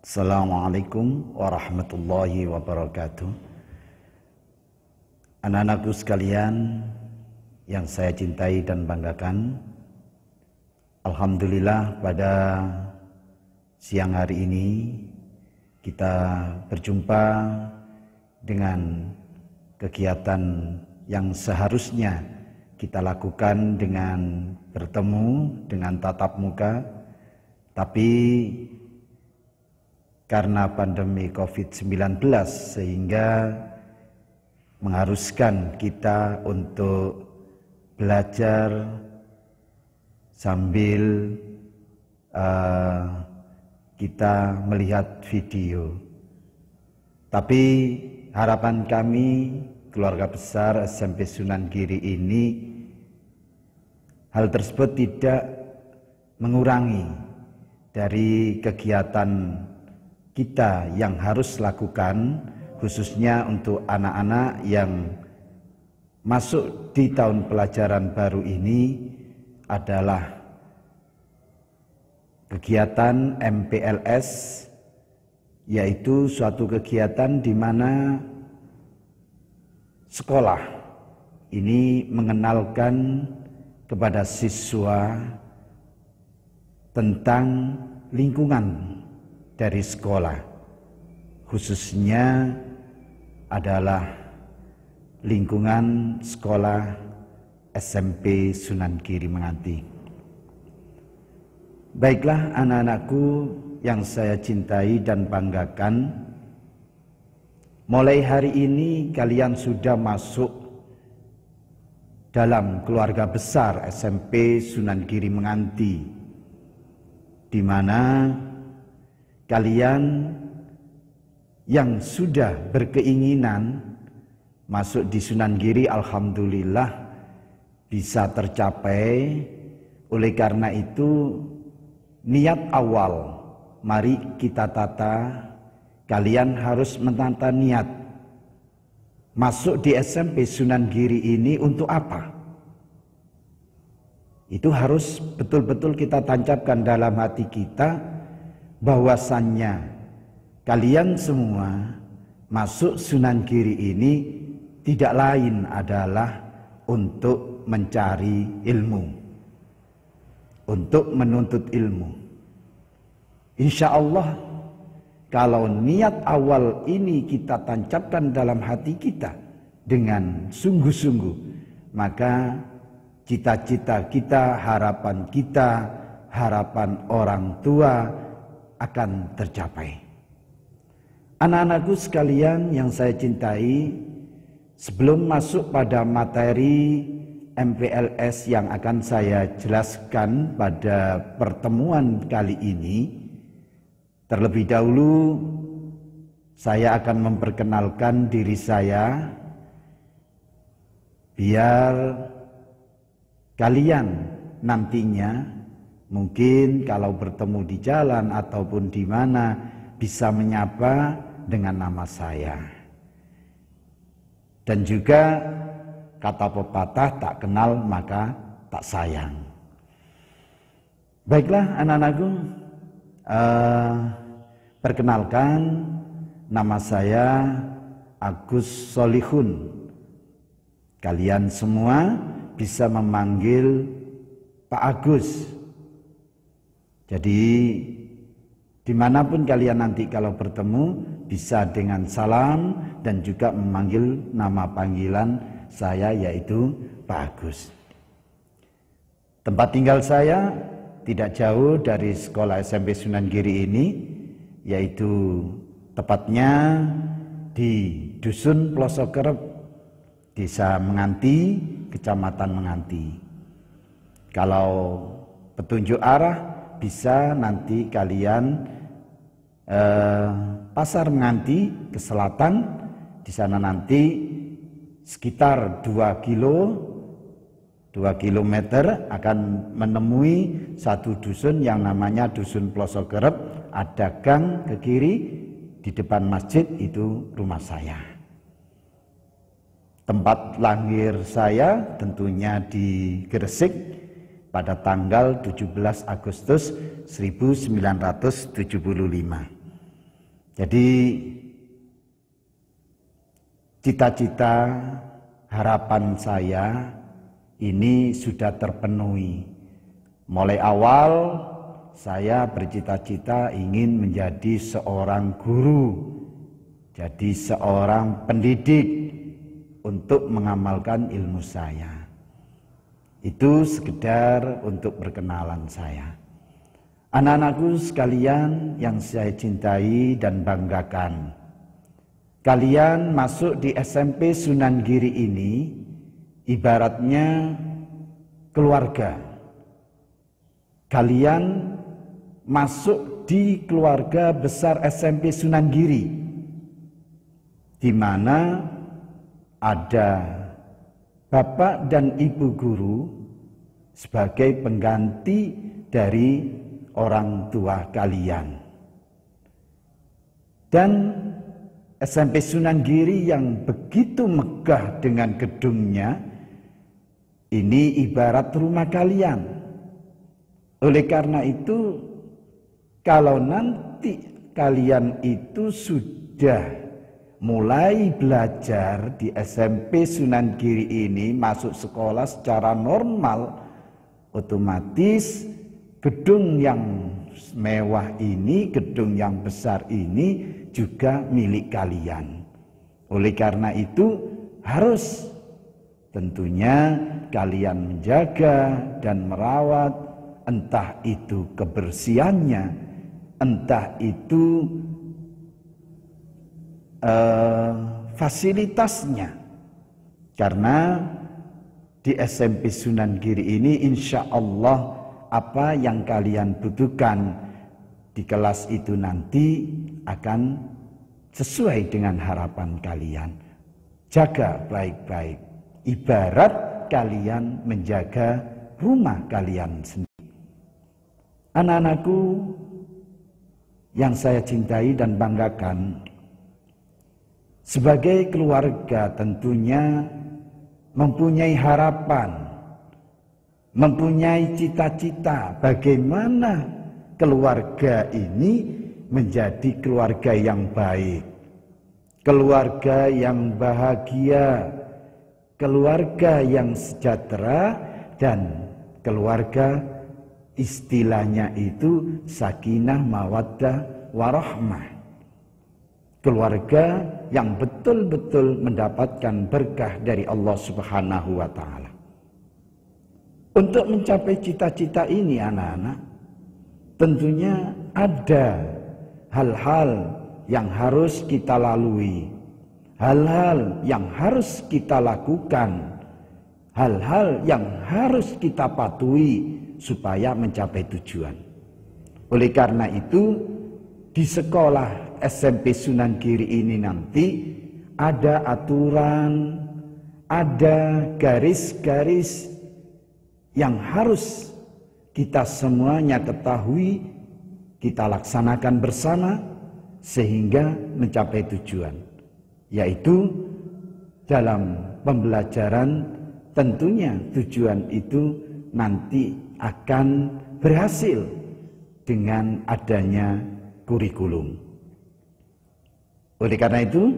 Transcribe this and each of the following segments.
Assalamualaikum warahmatullahi wabarakatuh. Anak-anakku sekalian yang saya cintai dan banggakan, alhamdulillah pada siang hari ini kita berjumpa dengan kegiatan yang seharusnya kita lakukan dengan bertemu dengan tatap muka, tapi karena pandemi COVID-19 sehingga mengharuskan kita untuk belajar sambil kita melihat video. Tapi harapan kami keluarga besar SMP Sunan Giri ini, hal tersebut tidak mengurangi dari kegiatan kita yang harus lakukan, khususnya untuk anak-anak yang masuk di tahun pelajaran baru ini adalah kegiatan MPLS, yaitu suatu kegiatan di mana sekolah ini mengenalkan kepada siswa tentang lingkungan dari sekolah, khususnya adalah lingkungan sekolah SMP Sunan Giri Menganti. Baiklah anak-anakku yang saya cintai dan banggakan, mulai hari ini kalian sudah masuk dalam keluarga besar SMP Sunan Giri Menganti, di mana kalian yang sudah berkeinginan masuk di Sunan Giri, alhamdulillah bisa tercapai. Oleh karena itu, niat awal mari kita tata. Kalian harus menata niat masuk di SMP Sunan Giri ini untuk apa? Itu harus betul-betul kita tancapkan dalam hati kita, bahwasannya kalian semua masuk Sunan Giri ini tidak lain adalah untuk mencari ilmu, untuk menuntut ilmu. Insya Allah kalau niat awal ini kita tancapkan dalam hati kita dengan sungguh-sungguh, maka cita-cita kita, harapan orang tua akan tercapai. Anak-anakku sekalian yang saya cintai, sebelum masuk pada materi MPLS yang akan saya jelaskan pada pertemuan kali ini, terlebih dahulu saya akan memperkenalkan diri saya, biar kalian nantinya mungkin kalau bertemu di jalan ataupun di mana bisa menyapa dengan nama saya. Dan juga kata pepatah, tak kenal maka tak sayang. Baiklah anak-anakku, perkenalkan, nama saya Agus Solihun. Kalian semua bisa memanggil Pak Agus. Jadi dimanapun kalian nanti kalau bertemu bisa dengan salam dan juga memanggil nama panggilan saya, yaitu Pak Agus. Tempat tinggal saya tidak jauh dari sekolah SMP Sunan Giri ini, yaitu tepatnya di Dusun Plosokerep, Desa Menganti, Kecamatan Menganti. Kalau petunjuk arah bisa nanti kalian Pasar Menganti ke selatan, di sana nanti sekitar 2 kilometer akan menemui satu dusun yang namanya Dusun Plosokerep. Ada gang ke kiri, di depan masjid itu rumah saya. Tempat lahir saya tentunya di Gresik, pada tanggal 17 Agustus 1975. Jadi cita-cita harapan saya ini sudah terpenuhi. Mulai awal saya bercita-cita ingin menjadi seorang guru, jadi seorang pendidik untuk mengamalkan ilmu saya. Itu sekedar untuk perkenalan saya. Anak-anakku sekalian yang saya cintai dan banggakan, kalian masuk di SMP Sunan Giri ini ibaratnya keluarga. Kalian masuk di keluarga besar SMP Sunan Giri, di mana ada bapak dan ibu guru sebagai pengganti dari orang tua kalian. Dan SMP Sunan Giri yang begitu megah dengan gedungnya, ini ibarat rumah kalian. Oleh karena itu, kalau nanti kalian itu sudah mulai belajar di SMP Sunan Giri ini, masuk sekolah secara normal, otomatis gedung yang mewah ini, gedung yang besar ini juga milik kalian. Oleh karena itu, harus tentunya kalian menjaga dan merawat, entah itu kebersihannya, entah itu fasilitasnya. Karena di SMP Sunan Giri ini insya Allah apa yang kalian butuhkan di kelas itu nanti akan sesuai dengan harapan kalian. Jaga baik-baik, ibarat kalian menjaga rumah kalian sendiri. Anak-anakku yang saya cintai dan banggakan, sebagai keluarga tentunya mempunyai harapan, mempunyai cita-cita bagaimana keluarga ini menjadi keluarga yang baik, keluarga yang bahagia, keluarga yang sejahtera, dan keluarga istilahnya itu sakinah, mawaddah, warahmah. Keluarga yang betul-betul mendapatkan berkah dari Allah Subhanahu wa Ta'ala. Untuk mencapai cita-cita ini anak-anak, tentunya ada hal-hal yang harus kita lalui, hal-hal yang harus kita lakukan, hal-hal yang harus kita patuhi supaya mencapai tujuan. Oleh karena itu, di sekolah SMP Sunan Giri ini nanti ada aturan, ada garis-garis yang harus kita semuanya ketahui, kita laksanakan bersama sehingga mencapai tujuan, yaitu dalam pembelajaran. Tentunya tujuan itu nanti akan berhasil dengan adanya kurikulum. Oleh karena itu,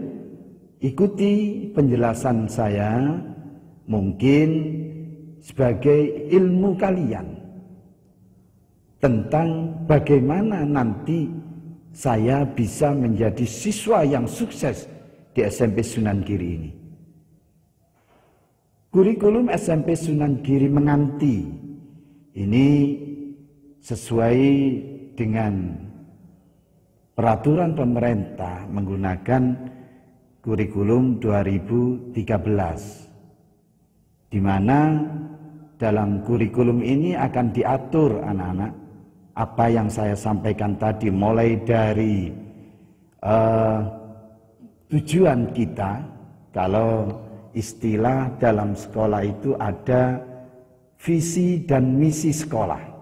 ikuti penjelasan saya, mungkin sebagai ilmu kalian tentang bagaimana nanti saya bisa menjadi siswa yang sukses di SMP Sunan Giri ini. Kurikulum SMP Sunan Giri menganti ini sesuai dengan peraturan pemerintah menggunakan kurikulum 2013, di mana dalam kurikulum ini akan diatur anak-anak apa yang saya sampaikan tadi, mulai dari tujuan kita. Kalau istilah dalam sekolah itu ada visi dan misi sekolah.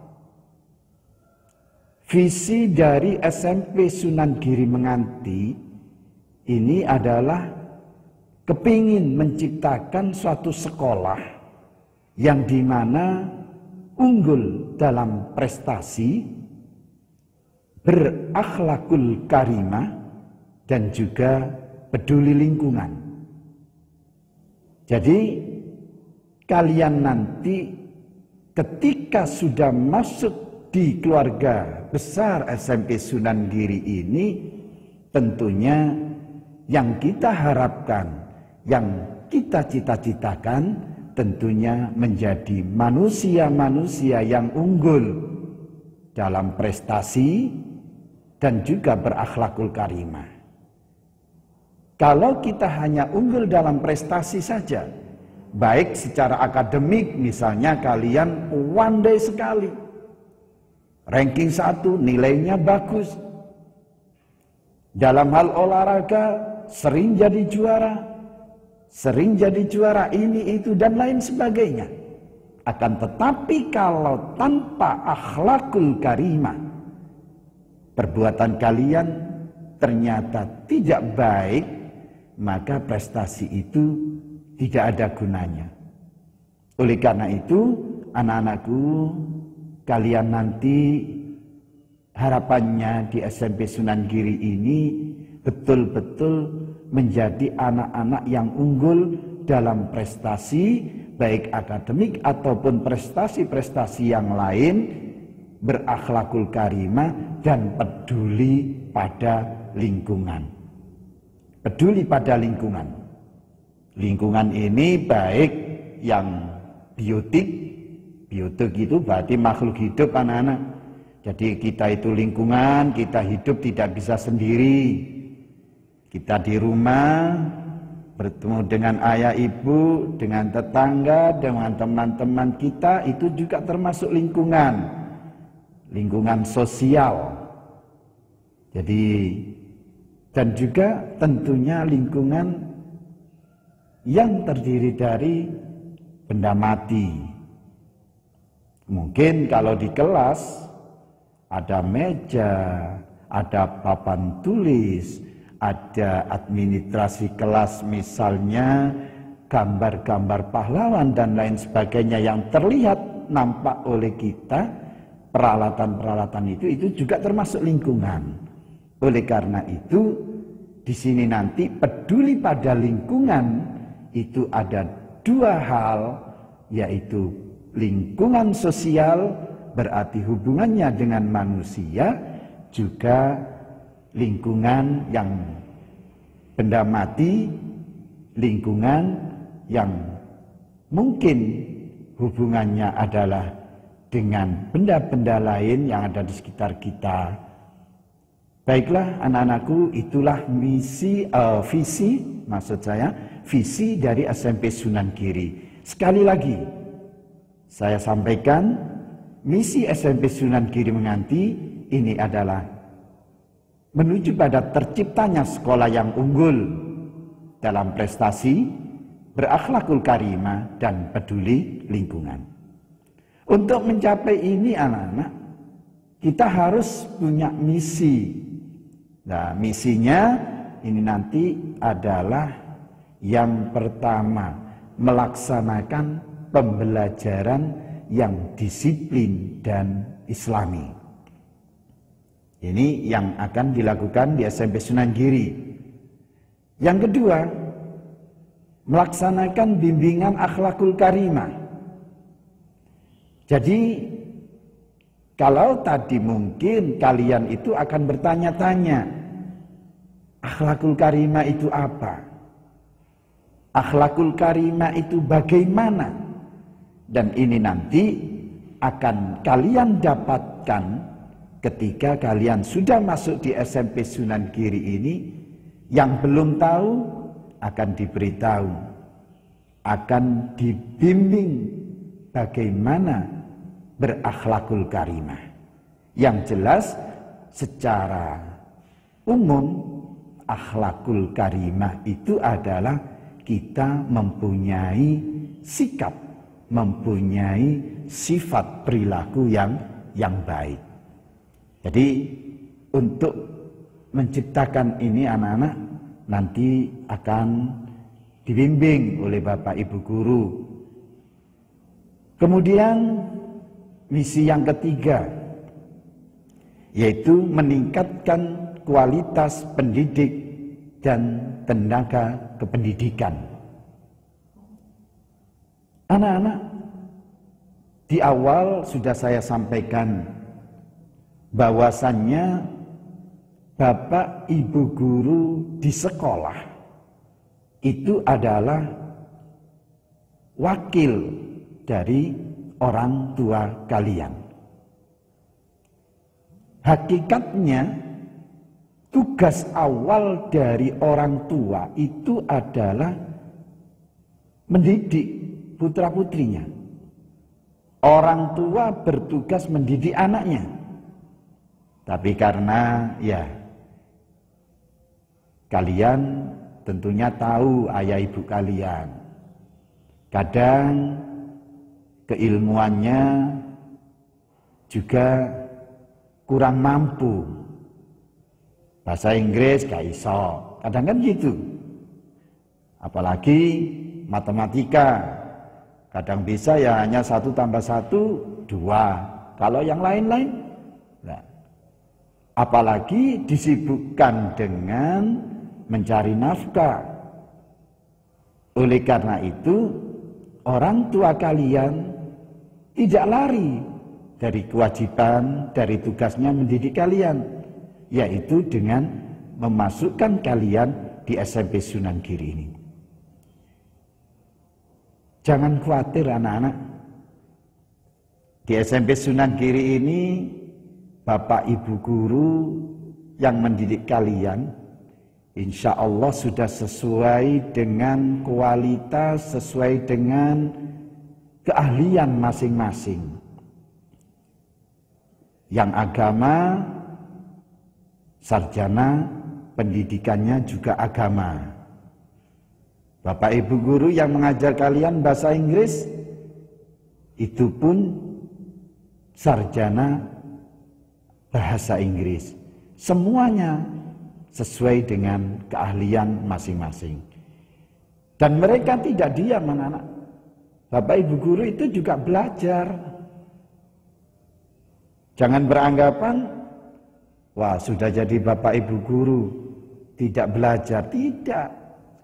Visi dari SMP Sunan Giri Menganti ini adalah kepingin menciptakan suatu sekolah yang dimana unggul dalam prestasi, berakhlakul karimah, dan juga peduli lingkungan. Jadi kalian nanti ketika sudah masuk di keluarga besar SMP Sunan Giri ini, tentunya yang kita harapkan, yang kita cita-citakan tentunya menjadi manusia-manusia yang unggul dalam prestasi dan juga berakhlakul karimah. Kalau kita hanya unggul dalam prestasi saja, baik secara akademik, misalnya kalian pandai sekali, ranking 1, nilainya bagus, dalam hal olahraga sering jadi juara ini itu dan lain sebagainya. Akan tetapi kalau tanpa akhlakul karimah, perbuatan kalian ternyata tidak baik, maka prestasi itu tidak ada gunanya. Oleh karena itu, anak-anakku, kalian nanti harapannya di SMP Sunan Giri ini betul-betul menjadi anak-anak yang unggul dalam prestasi, baik akademik ataupun prestasi-prestasi yang lain, berakhlakul karimah dan peduli pada lingkungan. Peduli pada lingkungan. Lingkungan ini baik yang biotik itu berarti makhluk hidup anak-anak. Jadi kita itu lingkungan, kita hidup tidak bisa sendiri. Kita di rumah bertemu dengan ayah ibu, dengan tetangga, dengan teman-teman kita, itu juga termasuk lingkungan. Lingkungan sosial. Jadi dan juga tentunya lingkungan yang terdiri dari benda mati. Mungkin kalau di kelas ada meja, ada papan tulis, ada administrasi kelas, misalnya gambar-gambar pahlawan dan lain sebagainya yang terlihat nampak oleh kita, peralatan-peralatan itu juga termasuk lingkungan. Oleh karena itu, di sini nanti peduli pada lingkungan itu ada dua hal, yaitu lingkungan sosial berarti hubungannya dengan manusia, juga lingkungan yang benda mati, lingkungan yang mungkin hubungannya adalah dengan benda-benda lain yang ada di sekitar kita. Baiklah anak-anakku, itulah visi dari SMP Sunan Giri. Sekali lagi, saya sampaikan, misi SMP Sunan Giri Menganti ini adalah menuju pada terciptanya sekolah yang unggul dalam prestasi, berakhlakul karimah, dan peduli lingkungan. Untuk mencapai ini anak-anak, kita harus punya misi. Nah, misinya ini nanti adalah yang pertama, melaksanakan pembelajaran yang disiplin dan islami. Ini yang akan dilakukan di SMP Sunan Giri. Yang kedua, melaksanakan bimbingan akhlakul karimah. Jadi, kalau tadi mungkin kalian itu akan bertanya-tanya, akhlakul karimah itu apa? Akhlakul karimah itu bagaimana? Dan ini nanti akan kalian dapatkan ketika kalian sudah masuk di SMP Sunan Giri ini. Yang belum tahu akan diberitahu, akan dibimbing bagaimana berakhlakul karimah. Yang jelas secara umum akhlakul karimah itu adalah kita mempunyai sikap, mempunyai sifat perilaku yang baik. Jadi untuk menciptakan ini anak-anak nanti akan dibimbing oleh Bapak Ibu guru. Kemudian misi yang ketiga yaitu meningkatkan kualitas pendidik dan tenaga kependidikan. Anak-anak, di awal sudah saya sampaikan bahwasannya Bapak Ibu guru di sekolah itu adalah wakil dari orang tua kalian. Hakikatnya tugas awal dari orang tua itu adalah mendidik putra-putrinya. Orang tua bertugas mendidik anaknya. Tapi karena ya kalian tentunya tahu ayah ibu kalian, kadang keilmuannya juga kurang mampu. Bahasa Inggris gak iso, kadang kan gitu. Apalagi matematika, kadang bisa ya hanya 1 tambah 1, 2. Kalau yang lain-lain, nah, apalagi disibukkan dengan mencari nafkah. Oleh karena itu, orang tua kalian tidak lari dari kewajiban, dari tugasnya mendidik kalian, yaitu dengan memasukkan kalian di SMP Sunan Giri ini. Jangan khawatir anak-anak, di SMP Sunan Giri ini Bapak Ibu guru yang mendidik kalian insya Allah sudah sesuai dengan kualitas, sesuai dengan keahlian masing-masing. Yang agama, sarjana pendidikannya juga agama. Bapak Ibu guru yang mengajar kalian bahasa Inggris, itu pun sarjana bahasa Inggris. Semuanya sesuai dengan keahlian masing-masing. Dan mereka tidak diam anak-anak. Bapak Ibu guru itu juga belajar. Jangan beranggapan, wah sudah jadi Bapak Ibu guru tidak belajar. Tidak,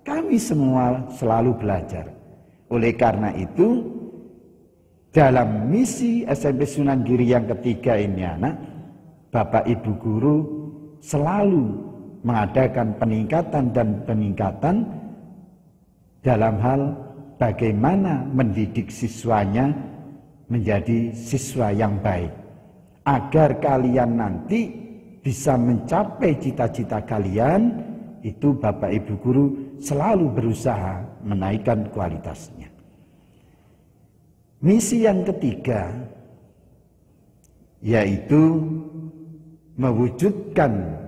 kami semua selalu belajar. Oleh karena itu, dalam misi SMP Sunan Giri yang ketiga ini anak, Bapak Ibu guru selalu mengadakan peningkatan dan peningkatan dalam hal bagaimana mendidik siswanya menjadi siswa yang baik, agar kalian nanti bisa mencapai cita-cita kalian. Itu Bapak Ibu guru selalu berusaha menaikkan kualitasnya. Misi yang ketiga yaitu mewujudkan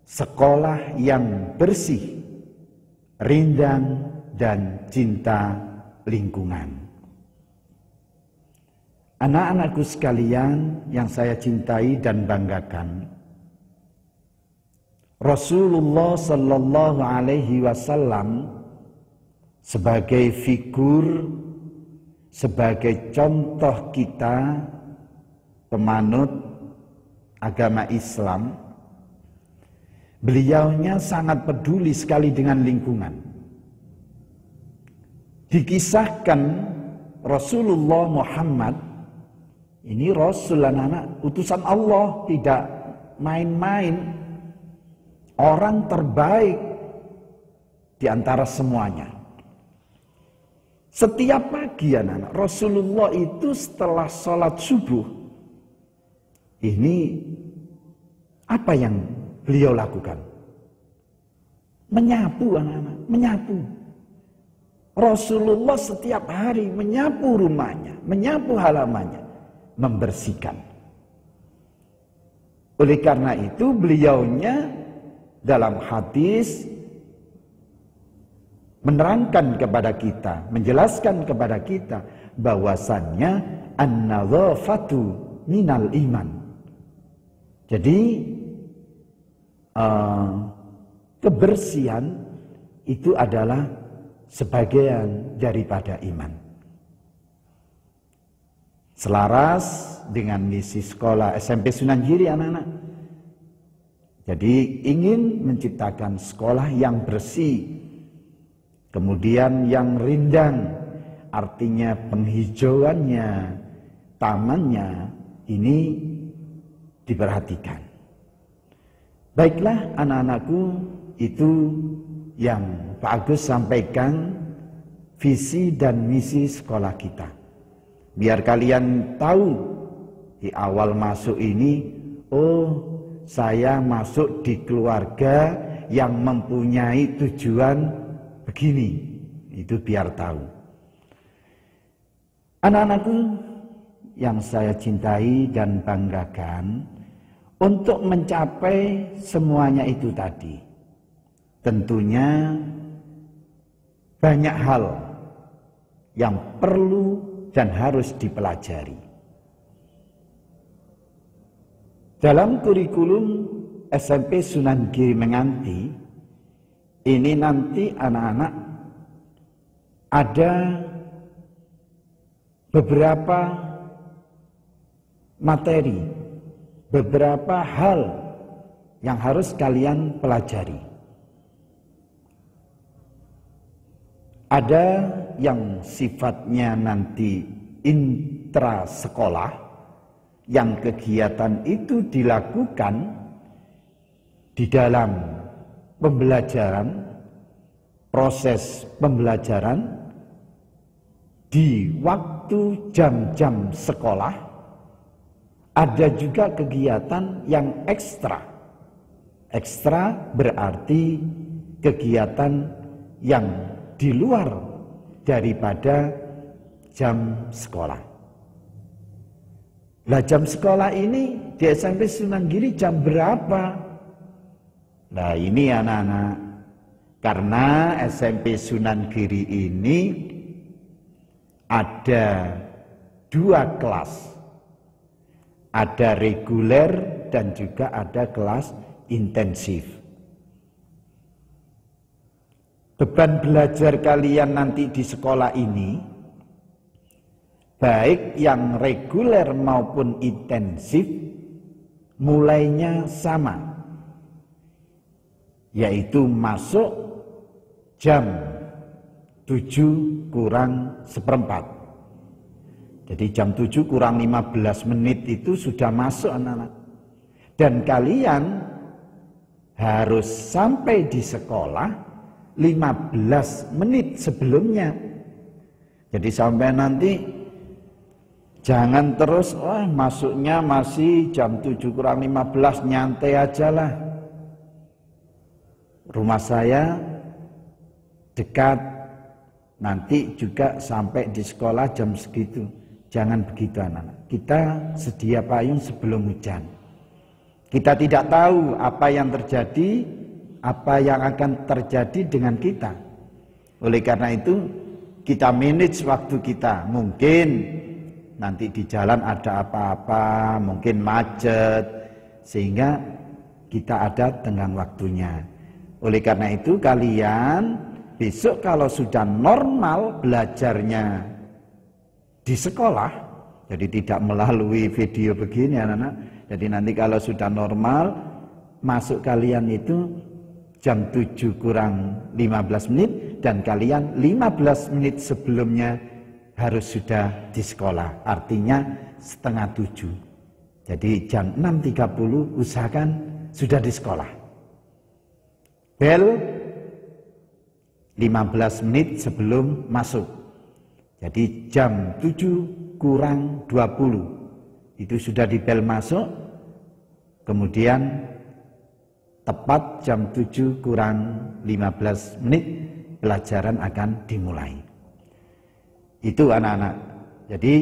sekolah yang bersih, rindang, dan cinta lingkungan. Anak-anakku sekalian yang saya cintai dan banggakan, Rasulullah Sallallahu Alaihi Wasallam sebagai figur, sebagai contoh kita, pemanut agama Islam, beliaunya sangat peduli sekali dengan lingkungan. Dikisahkan Rasulullah Muhammad, ini Rasul anak-anak, utusan Allah, tidak main-main, orang terbaik di antara semuanya. Setiap pagi anak-anak, Rasulullah itu setelah sholat subuh, ini apa yang beliau lakukan? Menyapu anak-anak, menyapu. Rasulullah setiap hari menyapu rumahnya, menyapu halamannya, membersihkan. Oleh karena itu beliaunya dalam hadis menerangkan kepada kita, menjelaskan kepada kita bahwasannya an-nadhafatu minal iman. Jadi kebersihan itu adalah sebagian daripada iman. Selaras dengan misi sekolah SMP Sunan Giri anak-anak, Jadi ingin menciptakan sekolah yang bersih, kemudian yang rindang, artinya penghijauannya, tamannya ini diperhatikan. Baiklah anak-anakku, itu yang Pak Agus sampaikan, visi dan misi sekolah kita. Biar kalian tahu di awal masuk ini, oh saya masuk di keluarga yang mempunyai tujuan begini. Itu biar tahu. Anak-anakku yang saya cintai dan banggakan, untuk mencapai semuanya itu tadi, tentunya banyak hal yang perlu dan harus dipelajari. Dalam kurikulum SMP Sunan Giri Menganti, ini nanti anak-anak ada beberapa materi, beberapa hal yang harus kalian pelajari. Ada yang sifatnya nanti intra sekolah, yang kegiatan itu dilakukan di dalam pembelajaran, proses pembelajaran di waktu jam-jam sekolah. Ada juga kegiatan yang ekstra. Ekstra berarti kegiatan yang di luar daripada jam sekolah. Lah jam sekolah ini di SMP Sunan Giri jam berapa? Nah ini anak-anak, karena SMP Sunan Giri ini ada 2 kelas. Ada reguler dan juga ada kelas intensif. Beban belajar kalian nanti di sekolah ini, baik yang reguler maupun intensif, mulainya sama, yaitu masuk jam 7 kurang seperempat. Jadi jam 7 kurang 15 menit itu sudah masuk anak-anak. Dan kalian harus sampai di sekolah 15 menit sebelumnya. Jadi sampai nanti jangan terus, wah masuknya masih jam 7 kurang 15, nyantai aja lah. Rumah saya dekat, nanti juga sampai di sekolah jam segitu. Jangan begitu anak-anak. Kita sedia payung sebelum hujan. Kita tidak tahu apa yang terjadi, apa yang akan terjadi dengan kita. Oleh karena itu, kita manage waktu kita. Mungkin nanti di jalan ada apa-apa, mungkin macet, sehingga kita ada tenggang waktunya. Oleh karena itu, kalian besok kalau sudah normal belajarnya di sekolah, jadi tidak melalui video begini anak-anak. Jadi nanti kalau sudah normal, masuk kalian itu jam 7 kurang 15 menit, dan kalian 15 menit sebelumnya harus sudah di sekolah, artinya setengah 7. Jadi jam 6.30 usahakan sudah di sekolah. Bel 15 menit sebelum masuk. Jadi jam 7 kurang 20 itu sudah di bel masuk, kemudian tepat jam 7 kurang 15 menit pelajaran akan dimulai. Itu anak-anak. Jadi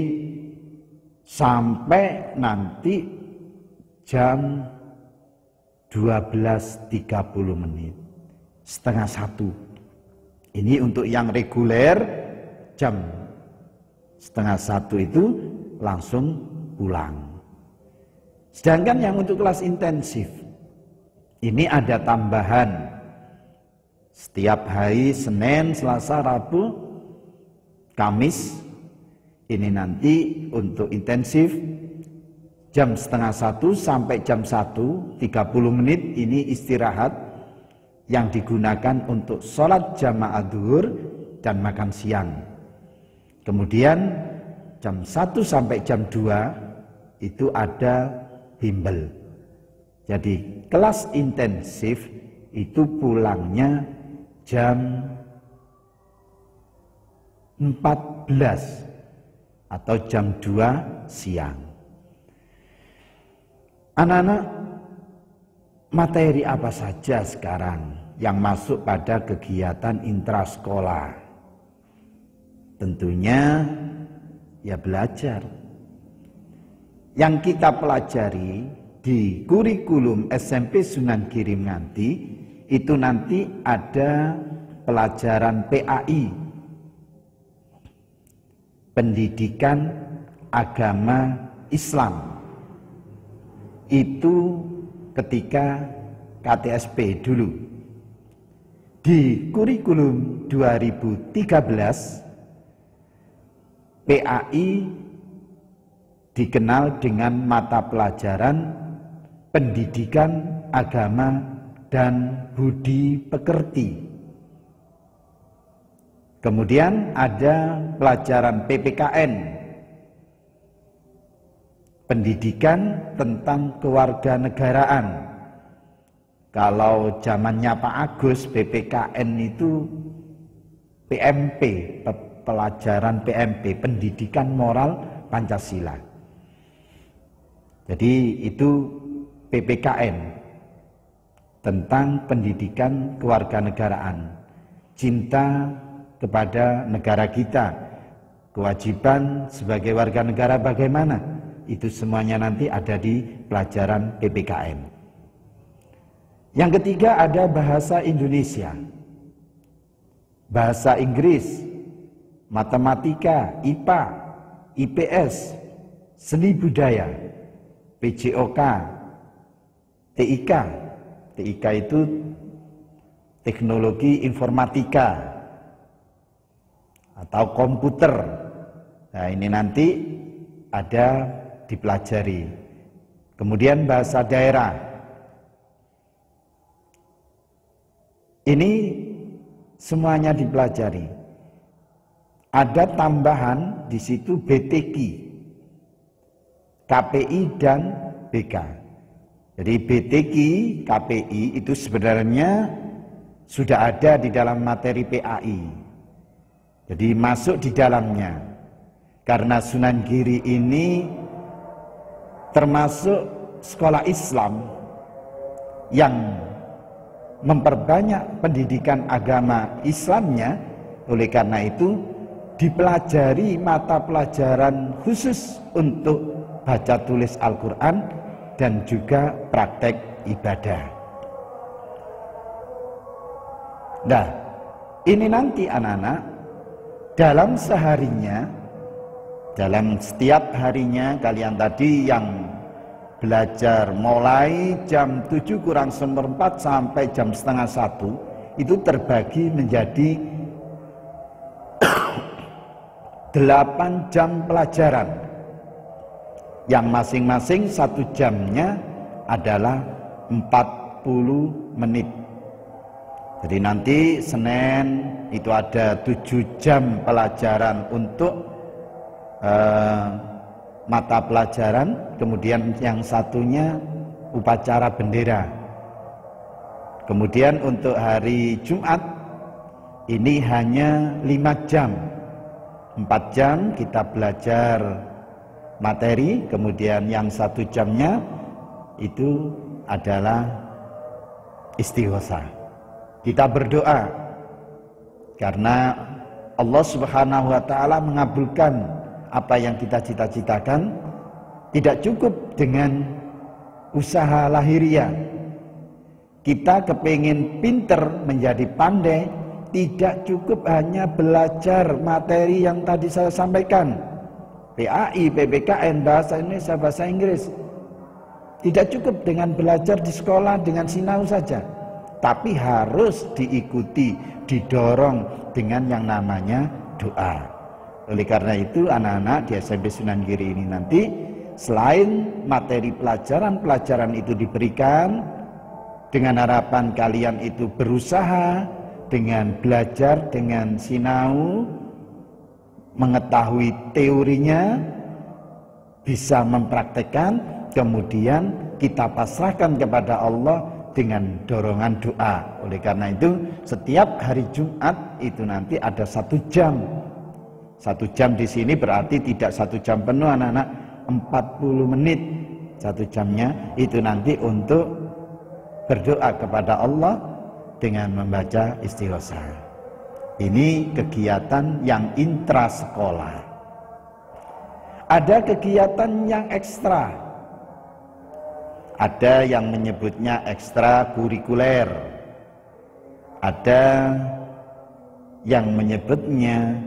sampai nanti jam 12.30 menit, setengah 1. Ini untuk yang reguler jam setengah 1 itu langsung pulang. Sedangkan yang untuk kelas intensif, ini ada tambahan. Setiap hari Senin, Selasa, Rabu, Kamis, ini nanti untuk intensif jam setengah 1 sampai jam 1, 30 menit ini istirahat yang digunakan untuk sholat jamaah zuhur dan makan siang. Kemudian jam 1 sampai jam 2 itu ada bimbel. Jadi kelas intensif itu pulangnya jam 14 atau jam 2 siang. Anak-anak, materi apa saja sekarang yang masuk pada kegiatan intrasekolah? Tentunya ya belajar. Yang kita pelajari di kurikulum SMP Sunan Giri nanti, itu nanti ada pelajaran PAI, pendidikan agama Islam. Itu ketika KTSP dulu. Di kurikulum 2013, PAI dikenal dengan mata pelajaran pendidikan agama dan budi pekerti. Kemudian ada pelajaran PPKN, pendidikan tentang kewarganegaraan. Kalau zamannya Pak Agus, PPKN itu PMP, pelajaran PMP, pendidikan moral Pancasila. Jadi itu PPKN tentang pendidikan kewarganegaraan, cinta kepada negara kita, kewajiban sebagai warga negara bagaimana, itu semuanya nanti ada di pelajaran PPKN. Yang ketiga ada bahasa Indonesia, bahasa Inggris, matematika, IPA, IPS, seni budaya, PJOK, TIK. TIK itu teknologi informatika atau komputer. Nah, ini nanti ada dipelajari. Kemudian bahasa daerah. Ini semuanya dipelajari. Ada tambahan di situ BTQ, KPI dan BK. Jadi BTQ, KPI itu sebenarnya sudah ada di dalam materi PAI. Jadi masuk di dalamnya. Karena Sunan Giri ini termasuk sekolah Islam yang memperbanyak pendidikan agama Islamnya. Oleh karena itu dipelajari mata pelajaran khusus untuk baca tulis Al-Quran dan juga praktek ibadah. Nah, ini nanti anak-anak dalam seharinya, dalam setiap harinya kalian tadi yang belajar mulai jam 7 kurang seperempat sampai jam setengah 1 itu terbagi menjadi 8 jam pelajaran yang masing-masing 1 jamnya adalah 40 menit. Jadi nanti Senin itu ada 7 jam pelajaran untuk mata pelajaran, kemudian yang satunya upacara bendera. Kemudian untuk hari Jumat ini hanya 5 jam. 4 jam kita belajar materi, kemudian yang 1 jamnya itu adalah istighosah. Kita berdoa karena Allah Subhanahu wa taala mengabulkan apa yang kita cita-citakan. Tidak cukup dengan usaha lahiriah. Kita kepingin pinter menjadi pandai, tidak cukup hanya belajar materi yang tadi saya sampaikan, PAI, PPKN, bahasa Indonesia, bahasa Inggris. Tidak cukup dengan belajar di sekolah dengan sinau saja, tapi harus diikuti, didorong dengan yang namanya doa. Oleh karena itu anak-anak di SMP Sunan Giri ini nanti selain materi pelajaran itu diberikan, dengan harapan kalian itu berusaha dengan belajar, dengan sinau, mengetahui teorinya, bisa mempraktekkan, kemudian kita pasrahkan kepada Allah dengan dorongan doa. Oleh karena itu setiap hari Jumat itu nanti ada 1 jam. 1 jam di sini berarti tidak 1 jam penuh anak-anak, 40 menit 1 jamnya itu nanti untuk berdoa kepada Allah dengan membaca istighosah. Ini kegiatan yang intra sekolah. Ada kegiatan yang ekstra. Ada yang menyebutnya ekstra kurikuler. Ada yang menyebutnya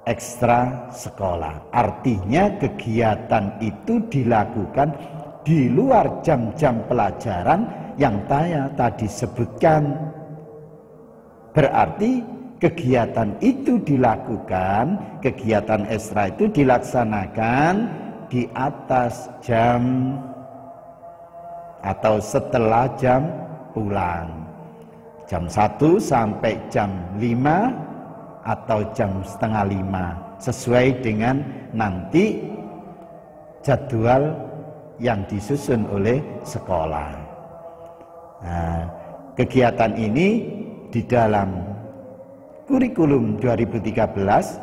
ekstra sekolah. Artinya kegiatan itu dilakukan di luar jam-jam pelajaran yang saya tadi sebutkan. Berarti kegiatan itu dilakukan, kegiatan ekstra itu dilaksanakan di atas jam atau setelah jam pulang. Jam 1 sampai jam 5 atau jam setengah 5, sesuai dengan nanti jadwal yang disusun oleh sekolah. Nah, kegiatan ini di dalam kurikulum 2013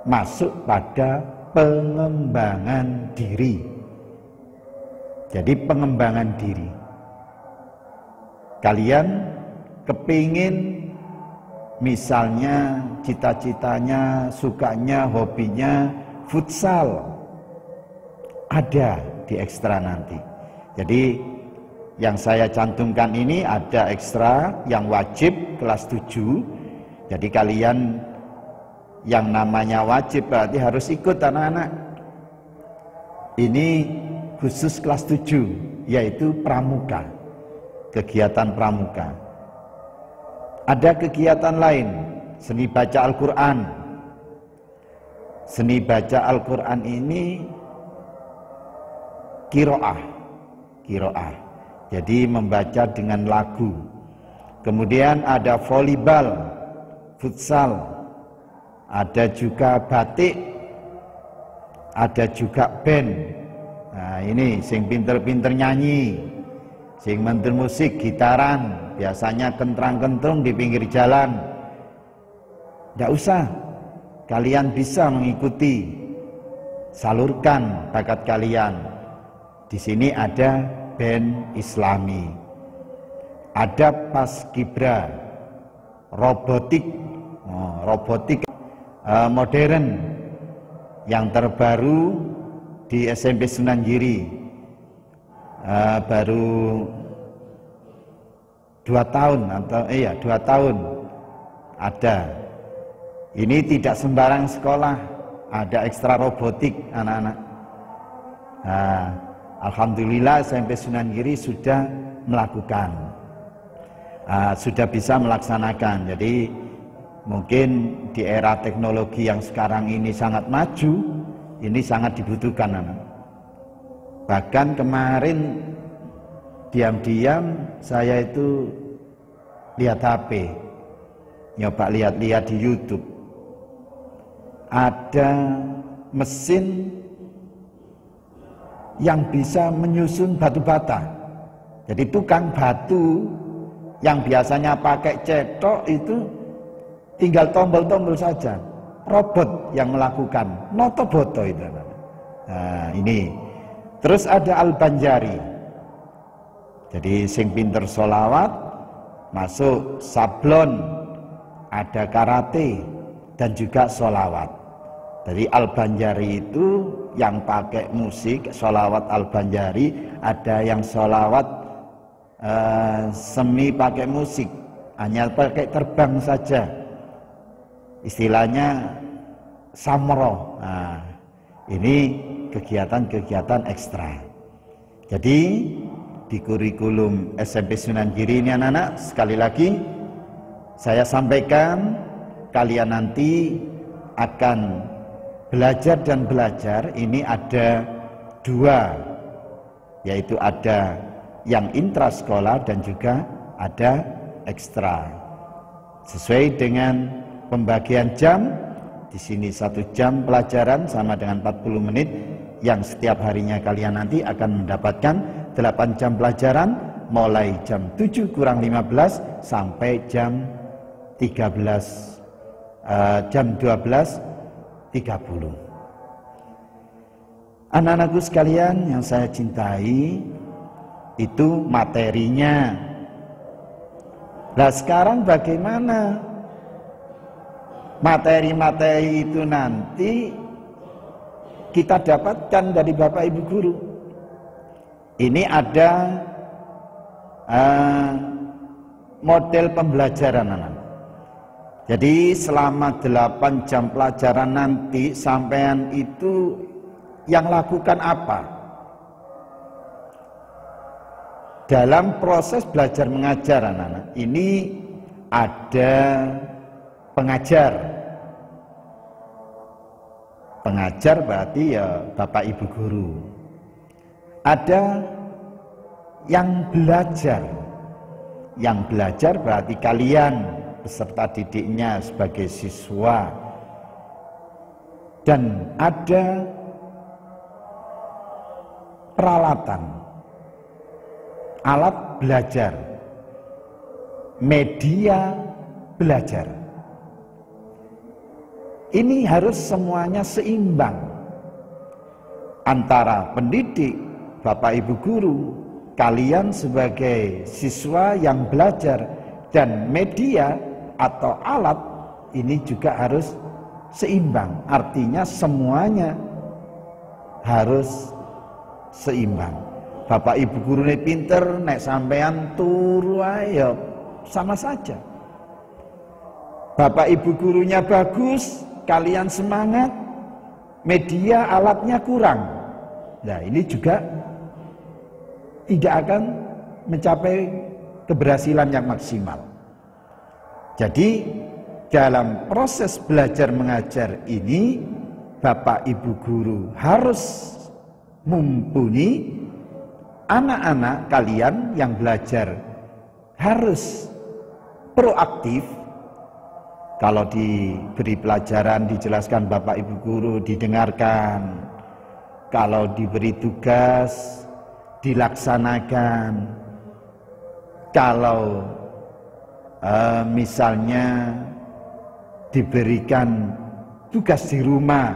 masuk pada pengembangan diri. Jadi pengembangan diri. Kalian kepingin misalnya cita-citanya, sukanya, hobinya futsal, ada di ekstra nanti. Jadi yang saya cantumkan ini ada ekstra yang wajib kelas 7. Jadi kalian yang namanya wajib berarti harus ikut anak-anak. Ini khusus kelas 7, yaitu pramuka. Kegiatan pramuka. Ada kegiatan lain, seni baca Al-Quran. Seni baca Al-Quran ini kiroah. Jadi membaca dengan lagu. Kemudian ada volleyball, futsal, ada juga batik, ada juga band. Nah ini sing pinter-pinter nyanyi, sing pinter musik, gitaran, biasanya kentrang-kentrung di pinggir jalan. Tidak usah, kalian bisa mengikuti, salurkan bakat kalian. Di sini ada band Islami, ada paskibra, robotik modern yang terbaru di SMP Sunan Giri, baru 2 tahun atau 2 tahun ada. Ini tidak sembarang sekolah, ada ekstra robotik anak-anak. Nah, alhamdulillah SMP Sunan Giri sudah melakukan, sudah bisa melaksanakan. Jadi mungkin di era teknologi yang sekarang ini sangat maju, ini sangat dibutuhkan anak. Bahkan kemarin diam-diam saya itu lihat HP, nyoba lihat-lihat di YouTube, ada mesin yang bisa menyusun batu bata. Jadi tukang batu yang biasanya pakai cetok itu tinggal tombol-tombol saja, robot yang melakukan, notoboto itu. Nah ini, terus ada Al-Banjari. Jadi sing pinter sholawat masuk sablon, ada karate dan juga sholawat. Jadi Al-Banjari itu yang pakai musik, sholawat Al-Banjari, ada yang sholawat semi pakai musik, hanya pakai terbang saja, istilahnya samro. Nah, ini kegiatan-kegiatan ekstra. Jadi di kurikulum SMP Sunan Giri ini anak-anak, sekali lagi saya sampaikan, kalian nanti akan belajar dan belajar ini ada dua, yaitu ada yang intrasekolah dan juga ada ekstra. Sesuai dengan pembagian jam, di sini 1 jam pelajaran sama dengan 40 menit, yang setiap harinya kalian nanti akan mendapatkan 8 jam pelajaran, mulai jam 7 kurang 15 sampai jam 12:30. Anak-anakku sekalian yang saya cintai, itu materinya. Nah sekarang bagaimana materi-materi itu nanti kita dapatkan dari Bapak Ibu Guru? Ini ada model pembelajaran anak. Jadi selama 8 jam pelajaran nanti sampean itu yang lakukan apa? Dalam proses belajar mengajar anak-anak ini ada pengajar. Pengajar berarti ya Bapak Ibu Guru. Ada yang belajar. Yang belajar berarti kalian peserta didiknya sebagai siswa. Dan ada peralatan, alat belajar, media belajar. Ini harus semuanya seimbang antara pendidik, Bapak Ibu Guru, kalian sebagai siswa yang belajar, dan media atau alat ini juga harus seimbang. Artinya semuanya harus seimbang. Bapak Ibu Guru ini pinter, nek sampean turu ayo sama saja. Bapak Ibu gurunya bagus, kalian semangat, media alatnya kurang. Nah ini juga tidak akan mencapai keberhasilan yang maksimal. Jadi dalam proses belajar mengajar ini Bapak Ibu Guru harus mumpuni, anak-anak kalian yang belajar harus proaktif. Kalau diberi pelajaran, dijelaskan Bapak Ibu Guru, didengarkan. Kalau diberi tugas, dilaksanakan. Kalau misalnya diberikan tugas di rumah,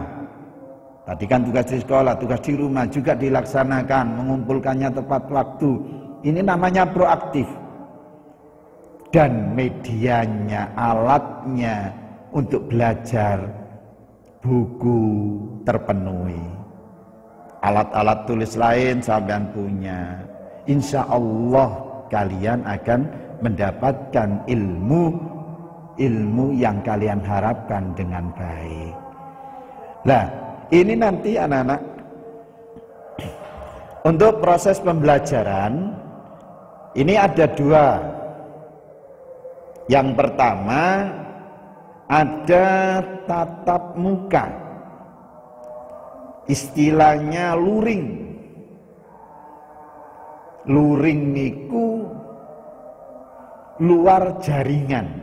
tadi kan tugas di sekolah, tugas di rumah juga dilaksanakan, mengumpulkannya tepat waktu. Ini namanya proaktif. Dan medianya, alatnya untuk belajar, buku terpenuhi. Alat-alat tulis lain sampean punya. Insya Allah kalian akan mendapatkan ilmu yang kalian harapkan dengan baik. Nah, ini nanti anak-anak untuk proses pembelajaran ini ada dua. Yang pertama ada tatap muka, istilahnya luring. Luring niku luar jaringan,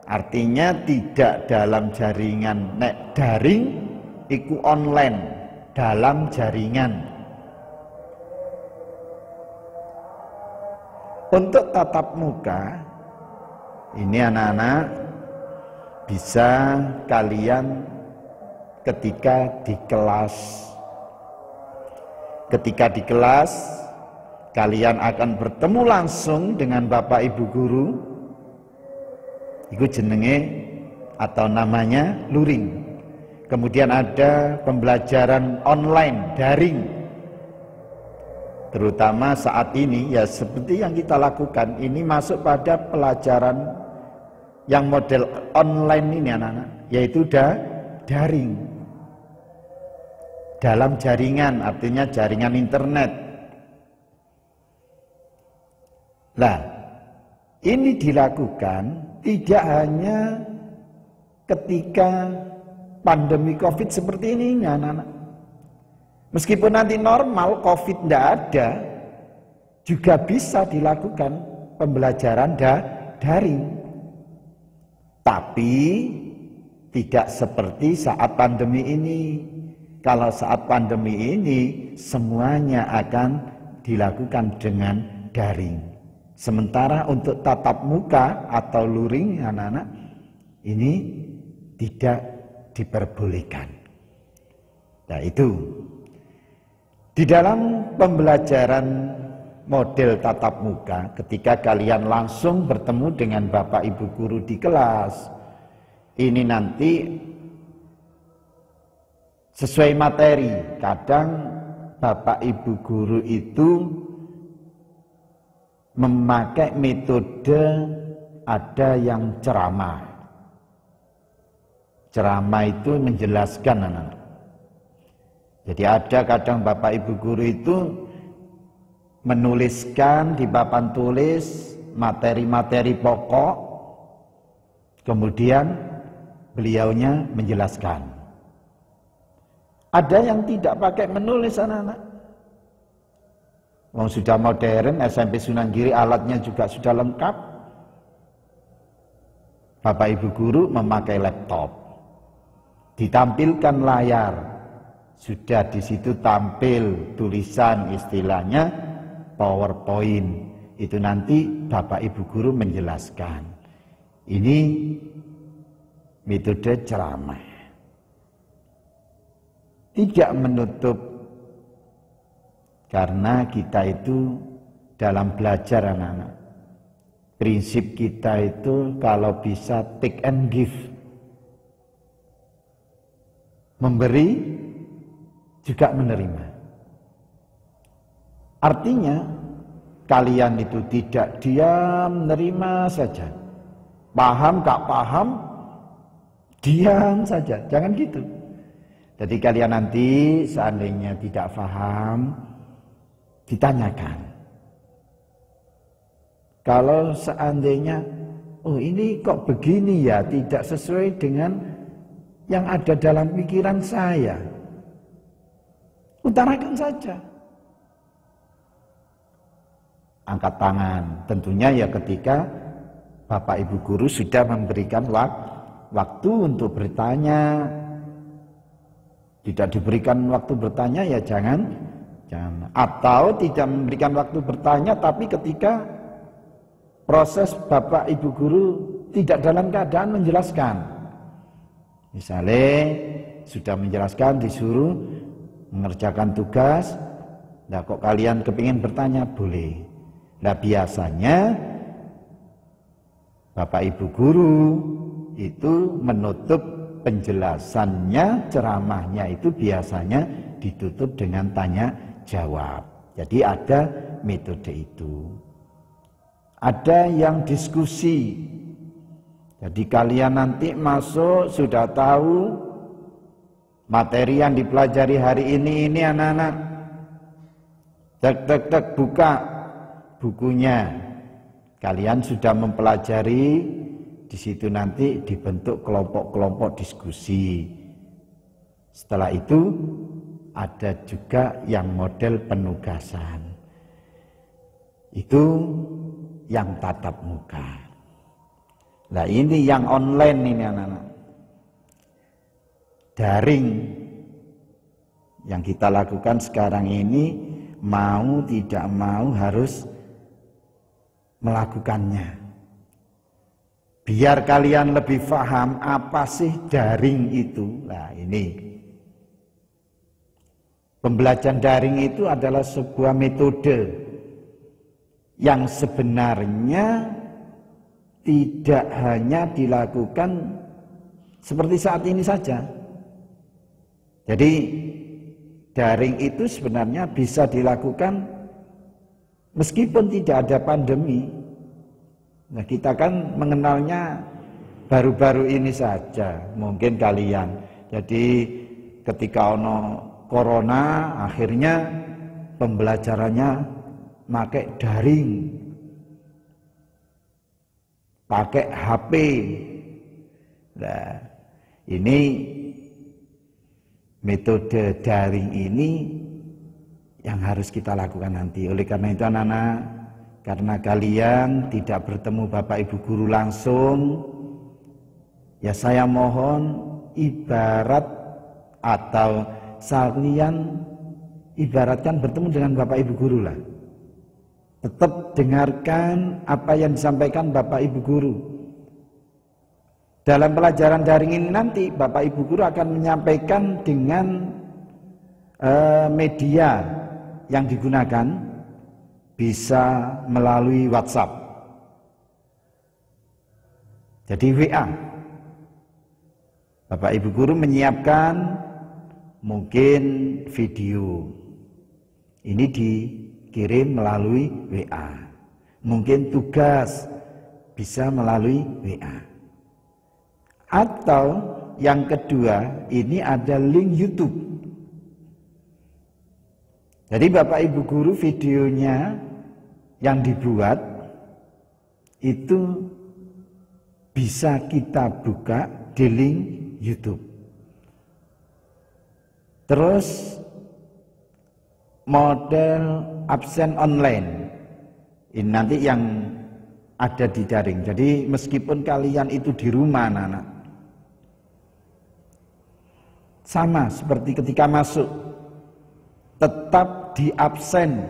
artinya tidak dalam jaringan. Nek daring iku online, dalam jaringan. Untuk tatap muka ini anak-anak bisa kalian ketika di kelas. Ketika di kelas kalian akan bertemu langsung dengan Bapak Ibu Guru. Itu jenenge atau namanya luring. Kemudian ada pembelajaran online, daring. Terutama saat ini ya seperti yang kita lakukan, ini masuk pada pelajaran yang model online ini anak-anak, yaitu daring. Dalam jaringan, artinya jaringan internet. Nah, ini dilakukan tidak hanya ketika pandemi COVID seperti ini, anak-anak. Meskipun nanti normal, COVID tidak ada, juga bisa dilakukan pembelajaran daring. Tapi tidak seperti saat pandemi ini. Kalau saat pandemi ini semuanya akan dilakukan dengan daring. Sementara untuk tatap muka atau luring anak-anak ini tidak diperbolehkan. Nah itu di dalam pembelajaran model tatap muka, ketika kalian langsung bertemu dengan Bapak Ibu guru di kelas, ini nanti sesuai materi. Kadang Bapak Ibu guru itu memakai metode, ada yang ceramah. Ceramah itu menjelaskan anak-anak. Jadi ada kadang Bapak Ibu guru itu menuliskan di papan tulis materi-materi pokok, kemudian beliaunya menjelaskan. Ada yang tidak pakai menulis anak-anak. Wong sudah modern, SMP Sunan Giri alatnya juga sudah lengkap. Bapak Ibu guru memakai laptop. Ditampilkan layar. Sudah di situ tampil tulisan istilahnya PowerPoint. Itu nanti Bapak Ibu guru menjelaskan. Ini metode ceramah. Tidak menutup, karena kita itu dalam belajar anak-anak, prinsip kita itu kalau bisa take and give. Memberi juga menerima. Artinya kalian itu tidak diam menerima saja. Paham gak paham, diam saja. Jangan gitu. Jadi kalian nanti seandainya tidak paham, ditanyakan. Kalau seandainya, oh ini kok begini ya, tidak sesuai dengan yang ada dalam pikiran saya, utarakan saja. Angkat tangan, tentunya ya ketika Bapak Ibu guru sudah memberikan waktu untuk bertanya. Tidak diberikan waktu bertanya ya jangan. Atau tidak memberikan waktu bertanya tapi ketika proses Bapak Ibu guru tidak dalam keadaan menjelaskan. Misalnya sudah menjelaskan, disuruh mengerjakan tugas, nah kok kalian kepingin bertanya, boleh. Nah biasanya Bapak Ibu guru itu menutup penjelasannya, ceramahnya itu biasanya ditutup dengan tanya jawab. Jadi ada metode itu. Ada yang diskusi. Jadi kalian nanti masuk sudah tahu materi yang dipelajari hari ini anak-anak. Tek buka bukunya. Kalian sudah mempelajari. Di situ nanti dibentuk kelompok-kelompok diskusi. Setelah itu ada juga yang model penugasan. Itu yang tatap muka. Nah ini yang online ini anak-anak. Daring yang kita lakukan sekarang ini, mau tidak mau harus melakukannya. Biar kalian lebih paham apa sih daring itu. Nah ini. Pembelajaran daring itu adalah sebuah metode yang sebenarnya tidak hanya dilakukan seperti saat ini saja. Jadi daring itu sebenarnya bisa dilakukan meskipun tidak ada pandemi. Nah kita kan mengenalnya baru-baru ini saja, mungkin kalian. Jadi ketika ono corona akhirnya pembelajarannya pakai daring, pakai HP. Nah ini metode daring ini yang harus kita lakukan nanti. Oleh karena itu anak-anak, karena kalian tidak bertemu Bapak Ibu guru langsung, ya saya mohon ibarat atau kalian ibaratkan bertemu dengan Bapak Ibu guru lah. Tetap dengarkan apa yang disampaikan Bapak Ibu guru. Dalam pelajaran daring ini nanti Bapak Ibu guru akan menyampaikan dengan media yang digunakan, bisa melalui WhatsApp. Jadi WA. Bapak Ibu guru menyiapkan mungkin video. Ini dikirim melalui WA. Mungkin tugas bisa melalui WA. Atau yang kedua, ini ada link YouTube. Jadi Bapak Ibu guru videonya yang dibuat itu bisa kita buka di link YouTube. Terus model absen online ini nanti yang ada di daring. Jadi meskipun kalian itu di rumah anak-anak, sama seperti ketika masuk, tetap di absen,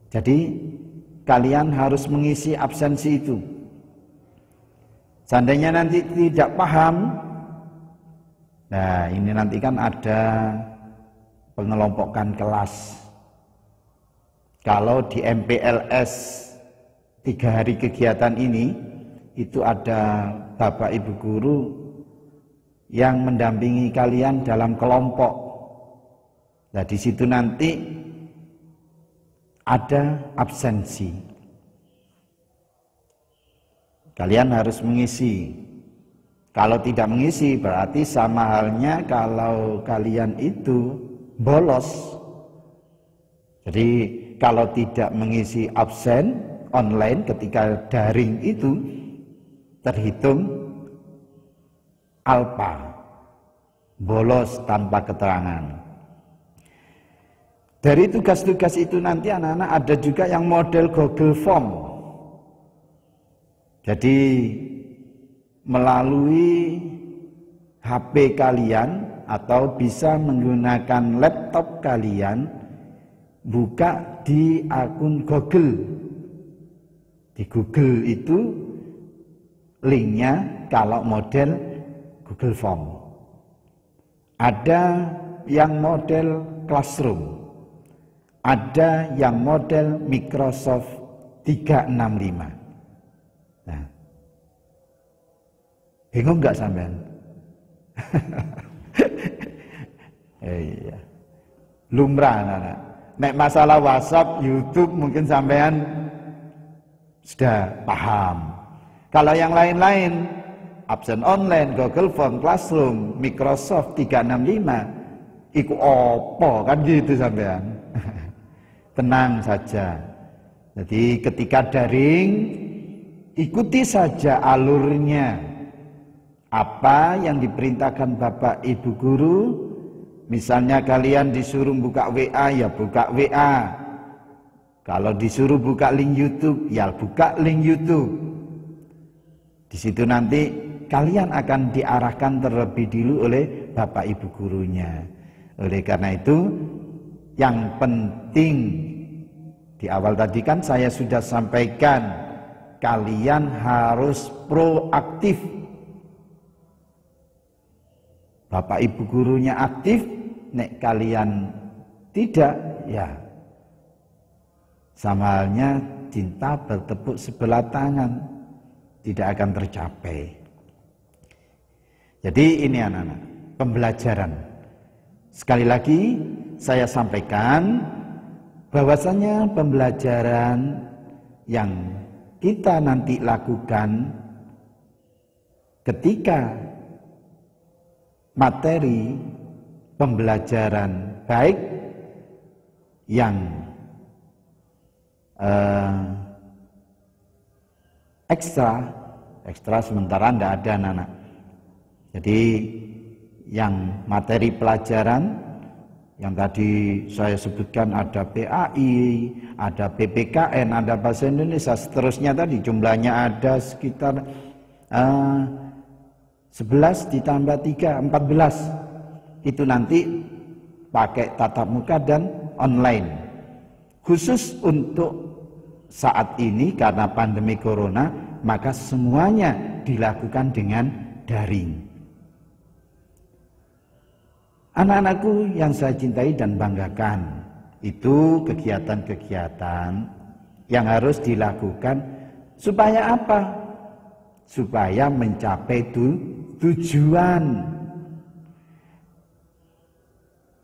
Jadi kalian harus mengisi absensi itu. Seandainya nanti tidak paham, nah ini nanti kan ada pengelompokan kelas. Kalau di MPLS 3 hari kegiatan ini, itu ada Bapak Ibu guru yang mendampingi kalian dalam kelompok. Nah di situ nanti ada absensi. Kalian harus mengisi. Kalau tidak mengisi berarti sama halnya kalau kalian itu bolos. Jadi kalau tidak mengisi absen online ketika daring itu terhitung alpa, bolos tanpa keterangan. Dari tugas-tugas itu nanti anak-anak ada juga yang model Google Form. Jadi melalui HP kalian atau bisa menggunakan laptop kalian, buka di akun Google. Di Google itu linknya kalau model Google Form. Ada yang model Classroom, ada yang model Microsoft 365. Nah, bingung nggak sampean? Iya, lumrah anak-anak. Nek masalah WhatsApp, YouTube mungkin sampean sudah paham. Kalau yang lain-lain, absen online, Google Form, Classroom, Microsoft 365, iku opo kan gitu sampean. Tenang saja. Jadi ketika daring, ikuti saja alurnya. Apa yang diperintahkan Bapak Ibu guru, misalnya kalian disuruh buka WA, ya buka WA. Kalau disuruh buka link YouTube, ya buka link YouTube. Di situ nanti kalian akan diarahkan terlebih dulu oleh Bapak Ibu gurunya. Oleh karena itu, yang penting di awal tadi kan saya sudah sampaikan, kalian harus proaktif. Bapak Ibu gurunya aktif, nek kalian tidak, ya sama halnya cinta bertepuk sebelah tangan, tidak akan tercapai. Jadi ini anak-anak, pembelajaran. Sekali lagi saya sampaikan bahwasanya pembelajaran yang kita nanti lakukan ketika materi pembelajaran baik yang ekstra Ekstra sementara tidak ada anak-anak. Jadi yang materi pelajaran yang tadi saya sebutkan, ada PAI, ada PPKN, ada Bahasa Indonesia, seterusnya tadi jumlahnya ada sekitar 11 ditambah 3, 14. Itu nanti pakai tatap muka dan online. Khusus untuk saat ini karena pandemi corona, maka semuanya dilakukan dengan daring. Anak-anakku yang saya cintai dan banggakan, itu kegiatan-kegiatan yang harus dilakukan supaya apa? Supaya mencapai tujuan.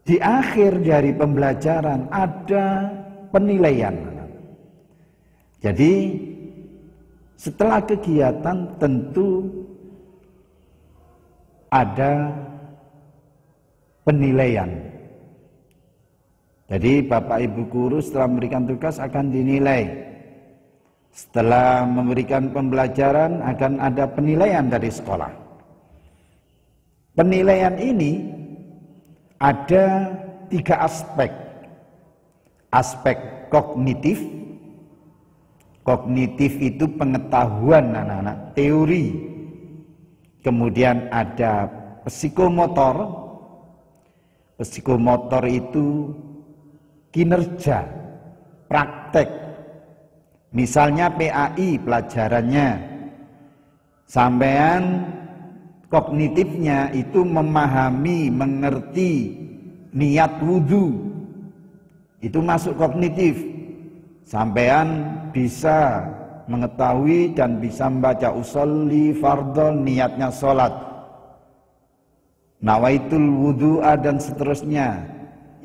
Di akhir dari pembelajaran ada penilaian. Jadi setelah kegiatan tentu ada penilaian. Jadi Bapak Ibu guru setelah memberikan tugas akan dinilai. Setelah memberikan pembelajaran akan ada penilaian dari sekolah. Penilaian ini ada 3 aspek. Aspek kognitif. Kognitif itu pengetahuan anak-anak, teori. Kemudian ada psikomotor. Psikomotor itu kinerja, praktek. Misalnya PAI pelajarannya, sampean kognitifnya itu memahami, mengerti niat wudhu, itu masuk kognitif. Sampean bisa mengetahui dan bisa membaca usolli fardhon, niatnya sholat. Nawaitul wudu'a dan seterusnya,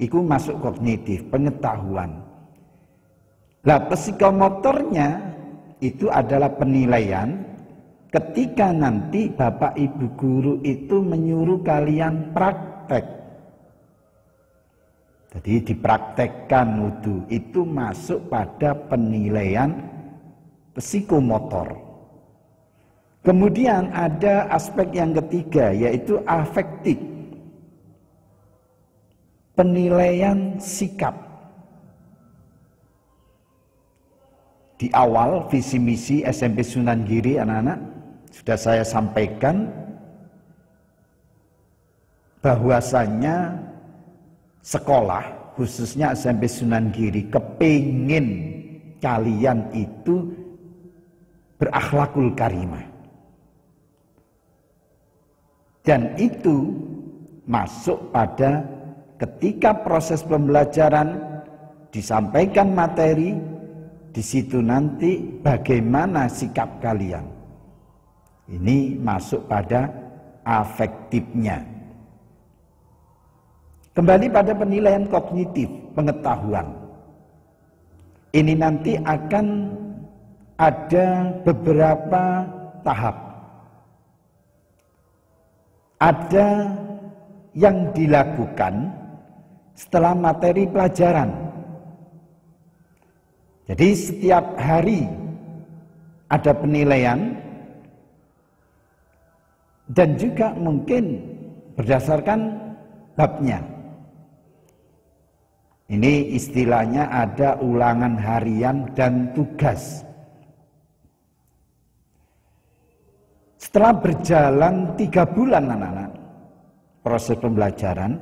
itu masuk kognitif, pengetahuan. Lah psikomotornya itu adalah penilaian ketika nanti Bapak Ibu guru itu menyuruh kalian praktek. Jadi dipraktekkan wudu, itu masuk pada penilaian psikomotor. Kemudian ada aspek yang ketiga, yaitu afektif. Penilaian sikap. Di awal visi misi SMP Sunan Giri anak-anak sudah saya sampaikan bahwasannya sekolah khususnya SMP Sunan Giri kepingin kalian itu berakhlakul karimah. Dan itu masuk pada ketika proses pembelajaran disampaikan materi, di situ nanti bagaimana sikap kalian. Ini masuk pada afektifnya. Kembali pada penilaian kognitif, pengetahuan. Ini nanti akan ada beberapa tahap. Ada yang dilakukan setelah materi pelajaran. Jadi setiap hari ada penilaian dan juga mungkin berdasarkan babnya. Ini istilahnya ada ulangan harian dan tugas. Setelah berjalan 3 bulan anak-anak proses pembelajaran,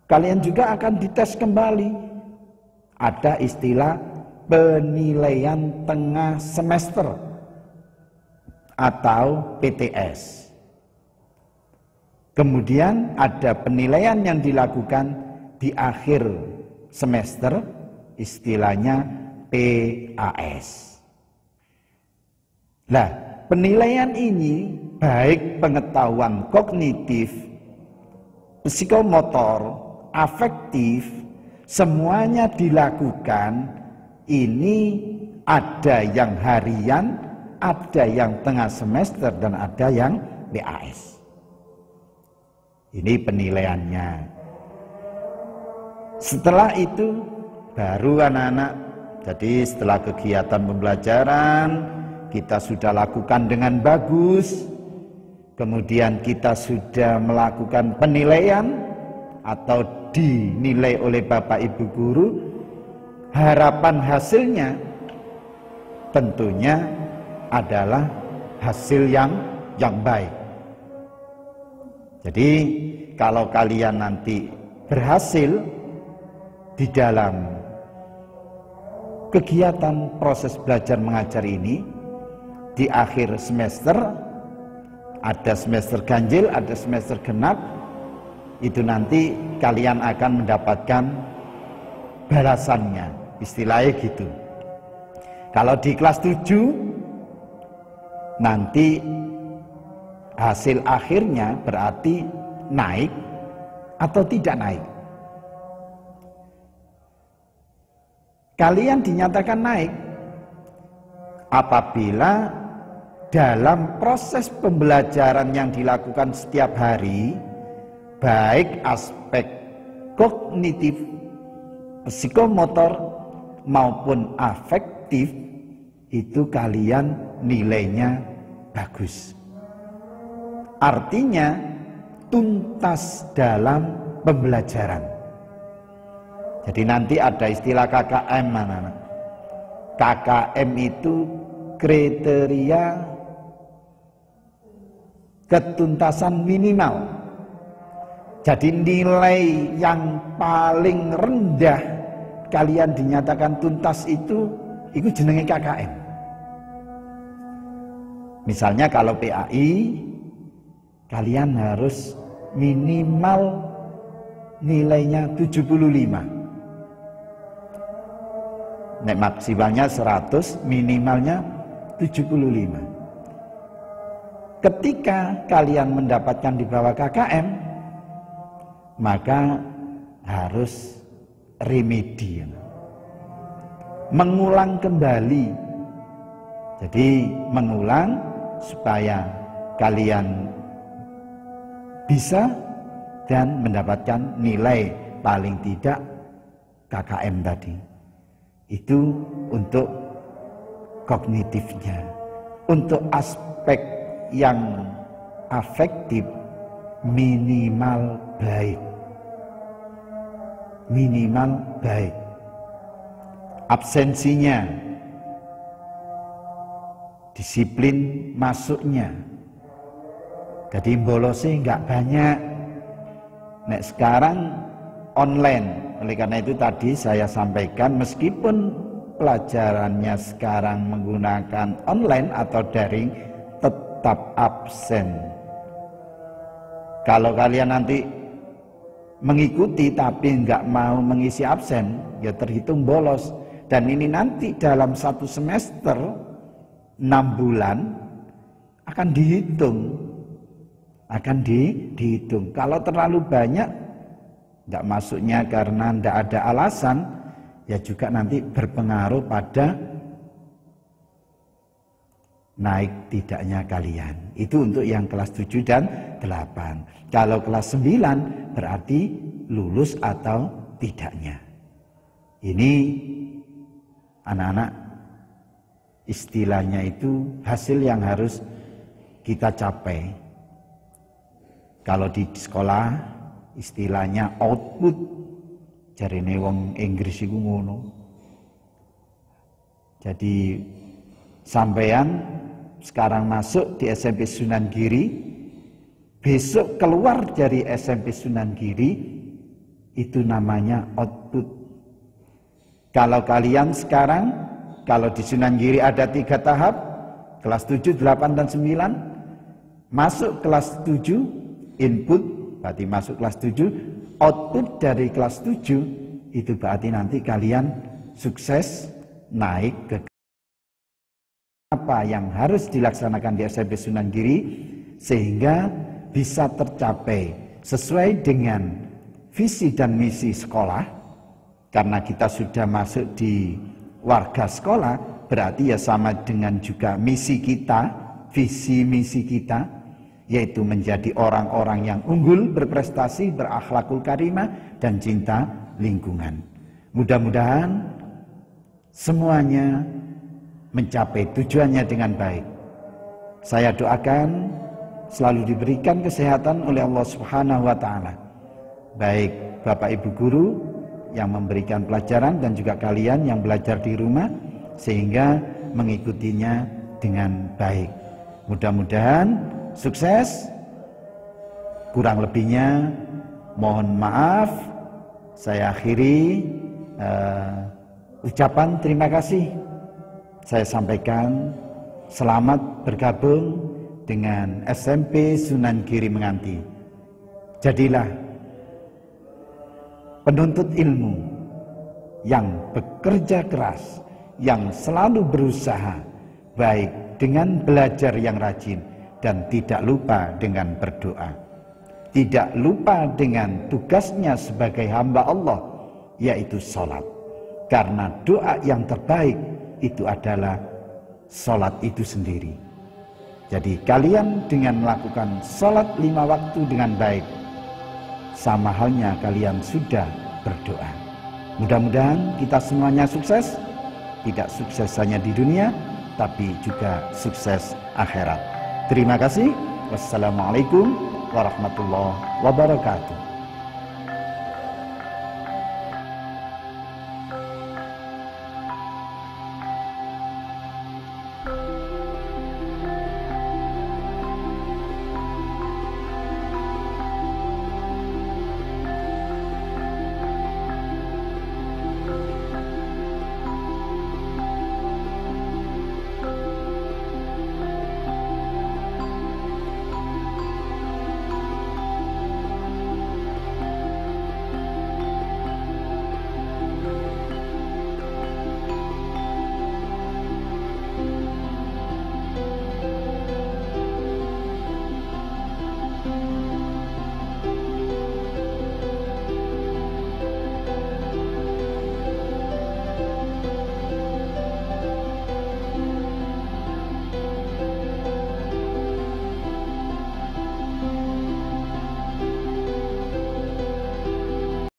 kalian juga akan dites kembali. Ada istilah penilaian tengah semester atau PTS. Kemudian ada penilaian yang dilakukan di akhir semester, istilahnya PAS. Nah, penilaian ini baik pengetahuan kognitif, psikomotor, afektif, semuanya dilakukan. Ini ada yang harian, ada yang tengah semester, dan ada yang PAS. Ini penilaiannya. Setelah itu baru anak-anak, jadi setelah kegiatan pembelajaran, kita sudah lakukan dengan bagus, kemudian kita sudah melakukan penilaian atau dinilai oleh Bapak Ibu guru, harapan hasilnya tentunya adalah hasil yang baik. Jadi kalau kalian nanti berhasil di dalam kegiatan proses belajar mengajar ini, di akhir semester, ada semester ganjil, ada semester genap, itu nanti kalian akan mendapatkan balasannya, istilahnya gitu. Kalau di kelas 7 nanti hasil akhirnya berarti naik atau tidak naik. Kalian dinyatakan naik apabila dalam proses pembelajaran yang dilakukan setiap hari, baik aspek kognitif, psikomotor maupun afektif, itu kalian nilainya bagus. Artinya tuntas dalam pembelajaran. Jadi nanti ada istilah KKM, anak-anak. KKM itu kriteria ketuntasan minimal. Jadi nilai yang paling rendah kalian dinyatakan tuntas itu jenenge KKM. Misalnya kalau PAI, kalian harus minimal nilainya 75. Nek maksimalnya 100, minimalnya 75. Ketika kalian mendapatkan di bawah KKM, maka harus remedi, mengulang kembali. Jadi mengulang supaya kalian bisa dan mendapatkan nilai paling tidak KKM tadi. Itu untuk kognitifnya. Untuk aspek yang afektif minimal baik. Minimal baik. Absensinya, disiplin masuknya. Jadi bolosnya nggak banyak. Nek sekarang online, oleh karena itu tadi saya sampaikan meskipun pelajarannya sekarang menggunakan online atau daring, tetap absen. Kalau kalian nanti mengikuti tapi nggak mau mengisi absen, ya terhitung bolos. Dan ini nanti dalam satu semester 6 bulan akan dihitung. Dihitung. Kalau terlalu banyak, tidak masuknya karena tidak ada alasan, ya juga nanti berpengaruh pada naik tidaknya kalian. Itu untuk yang kelas 7 dan 8. Kalau kelas 9 berarti lulus atau tidaknya. Ini anak-anak istilahnya itu hasil yang harus kita capai. Kalau di sekolah istilahnya output, jarine wong Inggris iku ngono. Jadi sampean sekarang masuk di SMP Sunan Giri, besok keluar dari SMP Sunan Giri, itu namanya output. Kalau kalian sekarang, kalau di Sunan Giri ada 3 tahap, kelas 7, 8, dan 9, masuk kelas 7, input, berarti masuk kelas 7, output dari kelas 7, itu berarti nanti kalian sukses naik ke apa yang harus dilaksanakan di SMP Sunan Giri, sehingga bisa tercapai sesuai dengan visi dan misi sekolah. Karena kita sudah masuk di warga sekolah, berarti ya sama dengan juga misi kita, visi misi kita, yaitu menjadi orang-orang yang unggul, berprestasi, berakhlakul karimah, dan cinta lingkungan. Mudah-mudahan semuanya mencapai tujuannya dengan baik. Saya doakan selalu diberikan kesehatan oleh Allah Subhanahu wa taala. Baik Bapak Ibu guru yang memberikan pelajaran dan juga kalian yang belajar di rumah sehingga mengikutinya dengan baik. Mudah-mudahan sukses. Kurang lebihnya mohon maaf. Saya akhiri ucapan terima kasih. Saya sampaikan selamat bergabung dengan SMP Sunan Giri Menganti. Jadilah penuntut ilmu yang bekerja keras, yang selalu berusaha, baik dengan belajar yang rajin dan tidak lupa dengan berdoa. Tidak lupa dengan tugasnya sebagai hamba Allah, yaitu sholat. Karena doa yang terbaik itu adalah sholat itu sendiri. Jadi kalian dengan melakukan sholat 5 waktu dengan baik, sama halnya kalian sudah berdoa. Mudah-mudahan kita semuanya sukses. Tidak sukses hanya di dunia, tapi juga sukses akhirat. Terima kasih. Wassalamualaikum warahmatullahi wabarakatuh.